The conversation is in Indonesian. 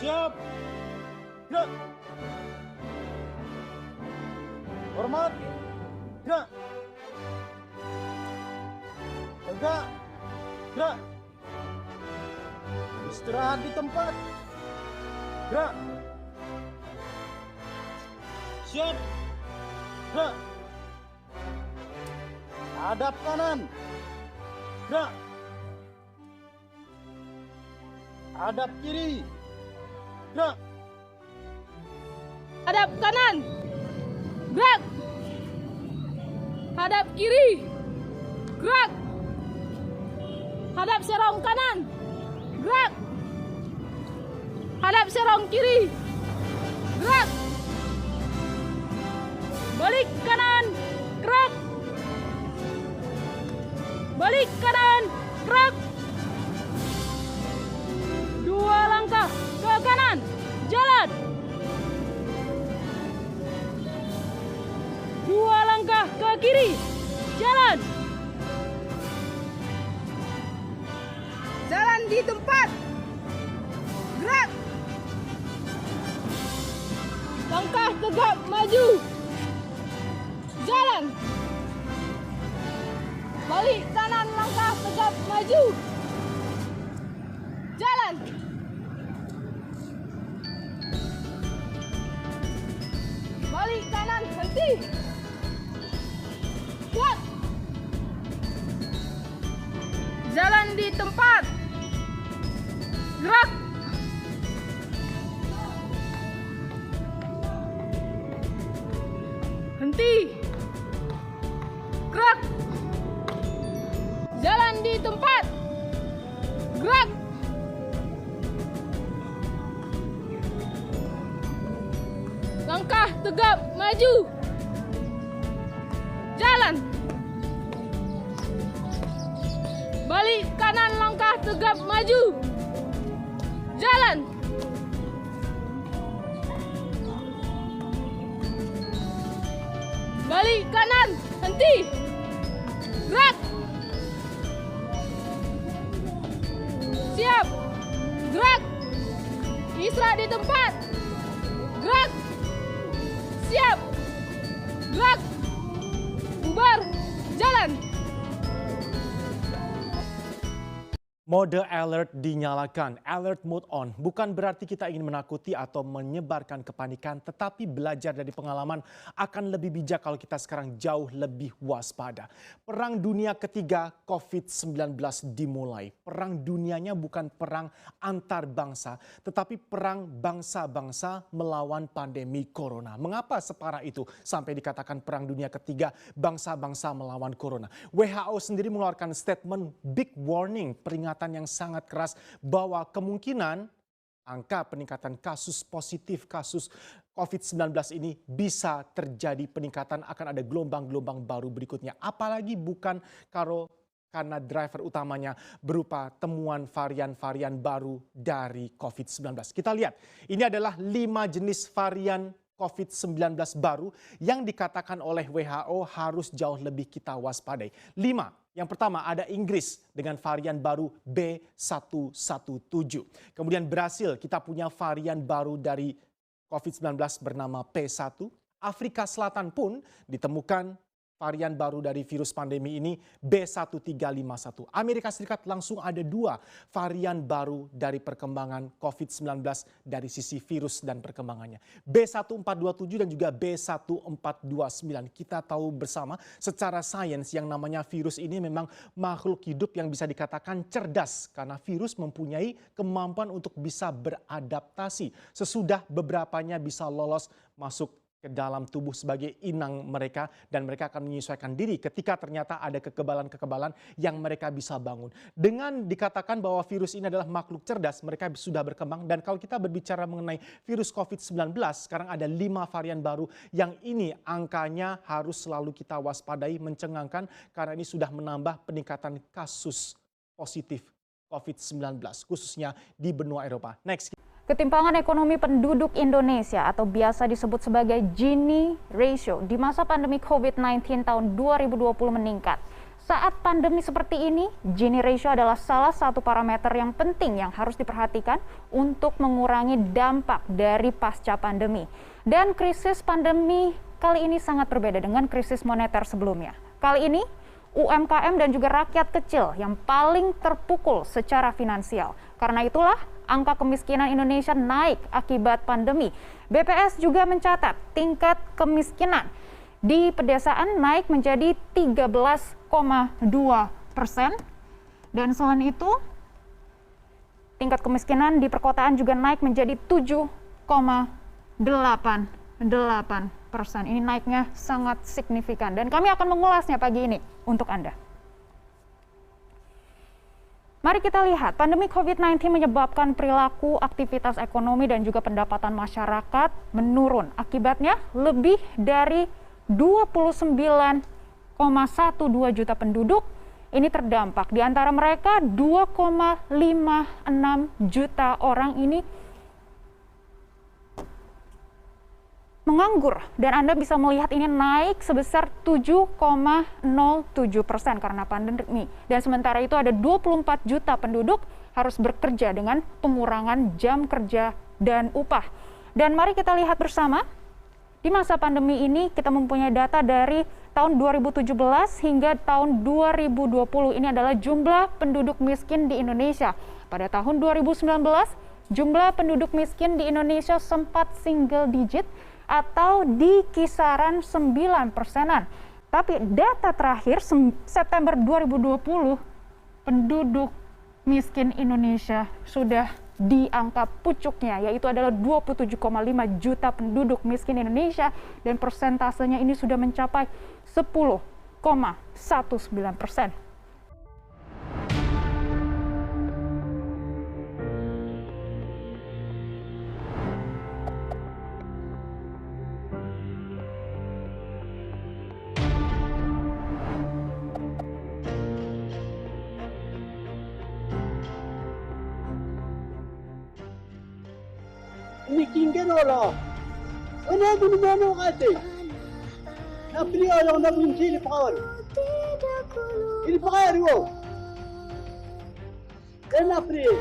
Siap. Gerak. Hormat. Gerak. Tegak. Gerak. Istirahat di tempat. Gerak. Siap. Gerak. Hadap kanan. Gerak. Hadap kiri. Gerak. Hadap kanan. Gerak. Hadap kiri. Gerak. Hadap serong kanan. Gerak. Hadap serong kiri. Gerak. Balik kanan. Gerak. Balik kanan. Gerak. 2 langkah ke kanan. Jalan. 2 langkah ke kiri. Jalan. Jalan di tempat. Gerak. Langkah tegap maju. Jalan. Balik kanan, langkah tegap maju. Jalan. Balik kanan, henti. Kuat. Jalan di tempat. Gerak. Henti. Gerak. Jalan di tempat. Gerak. Langkah tegap maju. Jalan. Balik kanan, langkah tegap maju. Jalan. Balik kanan, henti. Gerak. Siap. Gerak. Istirahat di tempat. Gerak. Siap. Gerak. Bubar. Jalan. Mode alert dinyalakan, alert mode on. Bukan berarti kita ingin menakuti atau menyebarkan kepanikan, tetapi belajar dari pengalaman akan lebih bijak kalau kita sekarang jauh lebih waspada. Perang dunia ketiga COVID-19 dimulai. Perang dunianya bukan perang antar bangsa, tetapi perang bangsa-bangsa melawan pandemi corona. Mengapa separah itu sampai dikatakan perang dunia ketiga bangsa-bangsa melawan corona? WHO sendiri mengeluarkan statement big warning, peringatan yang sangat keras bahwa kemungkinan angka peningkatan kasus positif kasus COVID-19 ini bisa terjadi peningkatan, akan ada gelombang-gelombang baru berikutnya. Apalagi bukan karena driver utamanya berupa temuan varian-varian baru dari COVID-19. Kita lihat, ini adalah 5 jenis varian COVID-19 baru yang dikatakan oleh WHO harus jauh lebih kita waspadai. 5. Yang pertama ada Inggris dengan varian baru B117. Kemudian Brasil, kita punya varian baru dari COVID-19 bernama P1. Afrika Selatan pun ditemukan varian baru dari virus pandemi ini B1351. Amerika Serikat langsung ada 2 varian baru dari perkembangan COVID-19 dari sisi virus dan perkembangannya. B1427 dan juga B1429. Kita tahu bersama secara sains yang namanya virus ini memang makhluk hidup yang bisa dikatakan cerdas karena virus mempunyai kemampuan untuk bisa beradaptasi. Sesudah beberapanya bisa lolos masuk ke dalam tubuh sebagai inang mereka dan mereka akan menyesuaikan diri ketika ternyata ada kekebalan-kekebalan yang mereka bisa bangun. Dengan dikatakan bahwa virus ini adalah makhluk cerdas, mereka sudah berkembang dan kalau kita berbicara mengenai virus COVID-19, sekarang ada 5 varian baru yang ini angkanya harus selalu kita waspadai, mencengangkan karena ini sudah menambah peningkatan kasus positif COVID-19 khususnya di benua Eropa. Next. Ketimpangan ekonomi penduduk Indonesia atau biasa disebut sebagai Gini ratio di masa pandemi COVID-19 tahun 2020 meningkat. Saat pandemi seperti ini, Gini ratio adalah salah satu parameter yang penting yang harus diperhatikan untuk mengurangi dampak dari pasca pandemi. Dan krisis pandemi kali ini sangat berbeda dengan krisis moneter sebelumnya. Kali ini, UMKM dan juga rakyat kecil yang paling terpukul secara finansial. Karena itulah, angka kemiskinan Indonesia naik akibat pandemi. BPS juga mencatat tingkat kemiskinan di pedesaan naik menjadi 13,2%. Dan selain itu, tingkat kemiskinan di perkotaan juga naik menjadi 7,88%. Ini naiknya sangat signifikan. Dan kami akan mengulasnya pagi ini untuk Anda. Mari kita lihat, pandemi COVID-19 menyebabkan perilaku, aktivitas ekonomi, dan juga pendapatan masyarakat menurun. Akibatnya, lebih dari 29,12 juta penduduk ini terdampak. Di antara mereka 2,56 juta orang ini menganggur. Dan Anda bisa melihat ini naik sebesar 7,07% karena pandemi. Dan sementara itu ada 24 juta penduduk harus bekerja dengan pengurangan jam kerja dan upah. Dan mari kita lihat bersama. Di masa pandemi ini kita mempunyai data dari tahun 2017 hingga tahun 2020. Ini adalah jumlah penduduk miskin di Indonesia. Pada tahun 2019, jumlah penduduk miskin di Indonesia sempat single digit atau di kisaran 9%-an. Tapi data terakhir September 2020, penduduk miskin Indonesia sudah di angka pucuknya, yaitu adalah 27,5 juta penduduk miskin Indonesia, dan persentasenya ini sudah mencapai 10,19%. Nikingen wala. Ano mo kate? Napili ako na bunti ni pakawan. Ini pakawan wo. Kan napili.